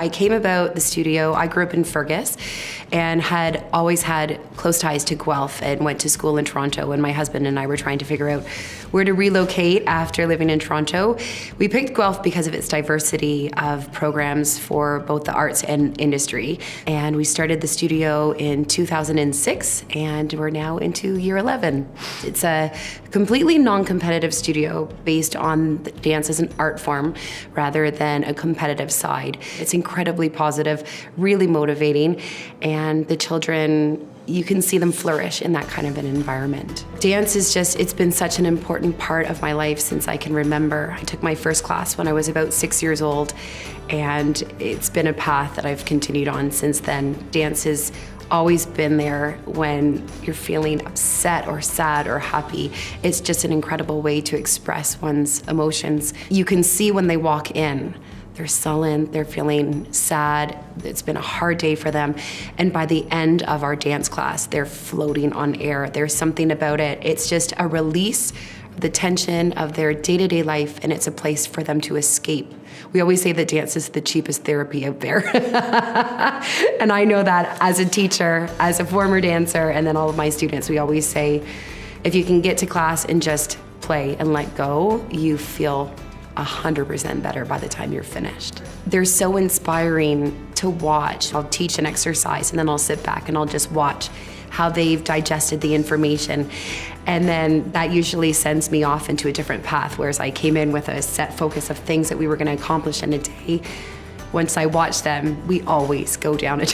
I came about the studio, I grew up in Fergus and had always had close ties to Guelph and went to school in Toronto, and my husband and I were trying to figure out where to relocate after living in Toronto. We picked Guelph because of its diversity of programs for both the arts and industry, and we started the studio in 2006 and we're now into year 11. It's a completely non-competitive studio based on dance as an art form rather than a competitive side. It's incredibly positive, really motivating, and the children, you can see them flourish in that kind of an environment. Dance is just, it's been such an important part of my life since I can remember. I took my first class when I was about 6 years old, and it's been a path that I've continued on since then. Dance has always been there when you're feeling upset or sad or happy. It's just an incredible way to express one's emotions. You can see when they walk in, they're sullen, they're feeling sad, it's been a hard day for them. And by the end of our dance class, they're floating on air. There's something about it. It's just a release of the tension of their day-to-day life, and it's a place for them to escape. We always say that dance is the cheapest therapy out there. And I know that as a teacher, as a former dancer, and then all of my students, we always say, if you can get to class and just play and let go, you feel 100% better by the time you're finished. They're so inspiring to watch. I'll teach an exercise and then I'll sit back and I'll just watch how they've digested the information. And then that usually sends me off into a different path, whereas I came in with a set focus of things that we were gonna accomplish in a day. Once I watch them, we always go down a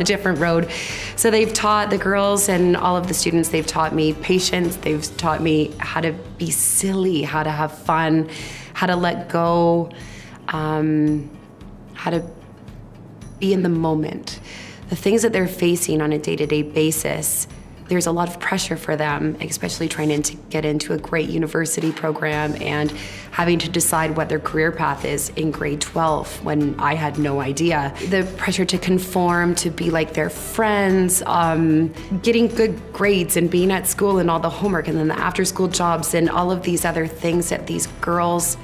different road. So they've taught the girls and all of the students, they've taught me patience, they've taught me how to be silly, how to have fun, how to let go, how to be in the moment. The things that they're facing on a day-to-day basis, there's a lot of pressure for them, especially trying to get into a great university program and having to decide what their career path is in grade 12 when I had no idea. The pressure to conform, to be like their friends, getting good grades and being at school and all the homework and then the after-school jobs and all of these other things that these girls,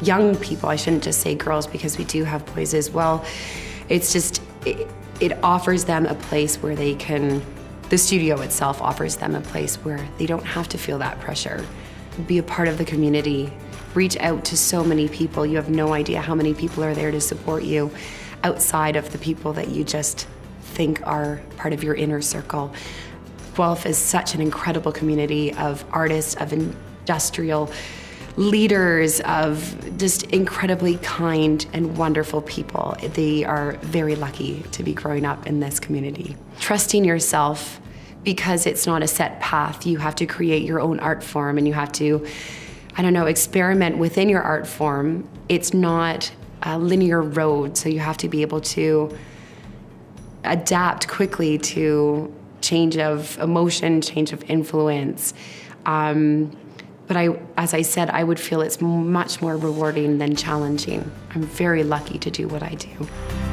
young people, I shouldn't just say girls because we do have boys as well. It's just, it offers them a place where they can, the studio itself offers them a place where they don't have to feel that pressure. Be a part of the community. Reach out to so many people. You have no idea how many people are there to support you outside of the people that you just think are part of your inner circle. Guelph is such an incredible community of artists, of industrial leaders, of just incredibly kind and wonderful people. They are very lucky to be growing up in this community. Trusting yourself, because it's not a set path. You have to create your own art form and you have to, I don't know, experiment within your art form. It's not a linear road, so you have to be able to adapt quickly to change of emotion, change of influence. But as I said, I would feel it's much more rewarding than challenging. I'm very lucky to do what I do.